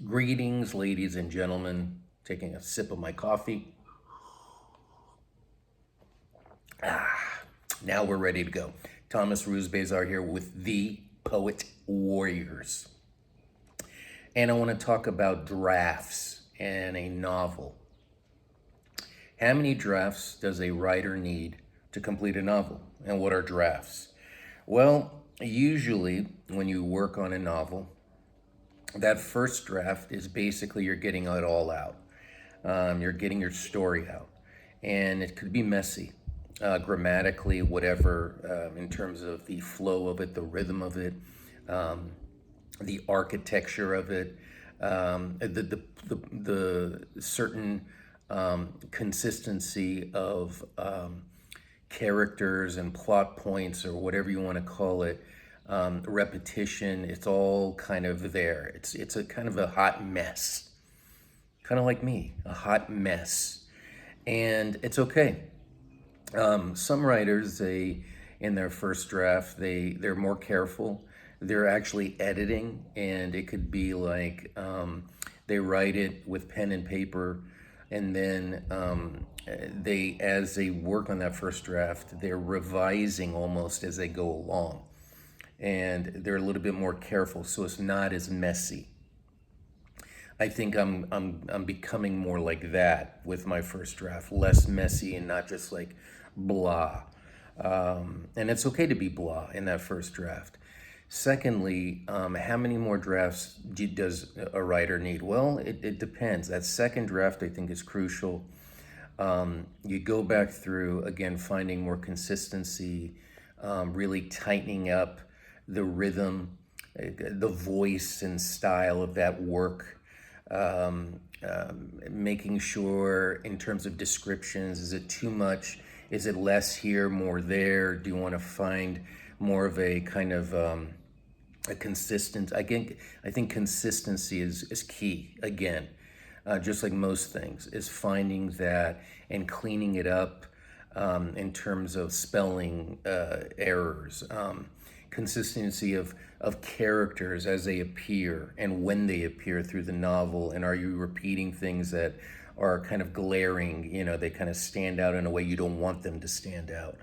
Greetings, ladies and gentlemen. Taking a sip of my coffee. Now we're ready to go. Thomas Rusbazar here with the Poet Warriors. And I want to talk about drafts in a novel. How many drafts does a writer need to complete a novel? And what are drafts? Well, usually when you work on a novel, that first draft is basically you're getting it all out. You're getting your story out. And it could be messy, grammatically, whatever, in terms of the flow of it, the rhythm of it, the architecture of it, the certain consistency of characters and plot points or whatever you want to call it, repetition. It's all kind of there. It's a kind of a hot mess, kind of like me, a hot mess, and it's okay. Some writers, they in their first draft, they're more careful. They're actually editing, and it could be like they write it with pen and paper, and then as they work on that first draft, they're revising almost as they go along, and they're a little bit more careful, so it's not as messy. I think I'm becoming more like that with my first draft, less messy and not just like blah. And it's okay to be blah in that first draft. Secondly, how many more drafts does a writer need? Well, it depends. That second draft, I think, is crucial. You go back through, again, finding more consistency, really tightening up the rhythm, the voice and style of that work, making sure in terms of descriptions, is it too much? Is it less here, more there? Do you want to find more of a kind of a consistent? I think consistency is key. Again, just like most things, is finding that and cleaning it up in terms of spelling errors. Consistency of characters as they appear and when they appear through the novel, and are you repeating things that are kind of glaring, they kind of stand out in a way you don't want them to stand out.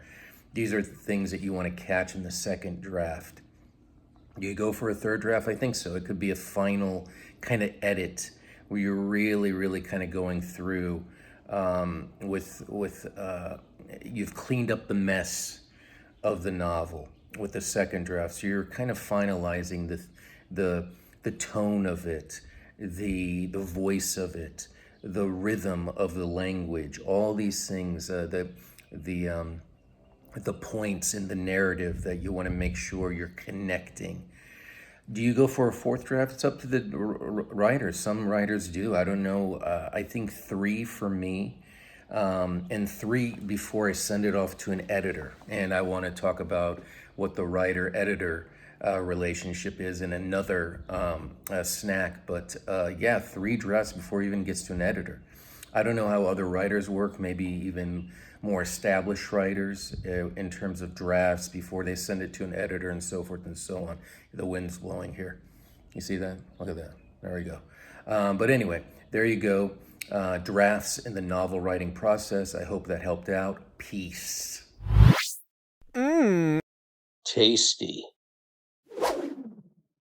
These are things that you want to catch in the second draft. Do you go for a third draft? I think so. It could be a final kind of edit where you're really, really kind of going through with you've cleaned up the mess of the novel with the second draft. So you're kind of finalizing the tone of it, the voice of it, the rhythm of the language, all these things, the points in the narrative that you want to make sure you're connecting. Do you go for a fourth draft? It's up to the writer. Some writers do. I don't know. I think three for me, and three before I send it off to an editor. And I want to talk about what the writer-editor relationship is in another snack. But yeah, three drafts before it even gets to an editor. I don't know how other writers work, maybe even more established writers in terms of drafts before they send it to an editor and so forth and so on. The wind's blowing here. You see that? Look at that. There we go. But anyway, there you go. Drafts in the novel writing process. I hope that helped out. Peace. Mmm. Tasty.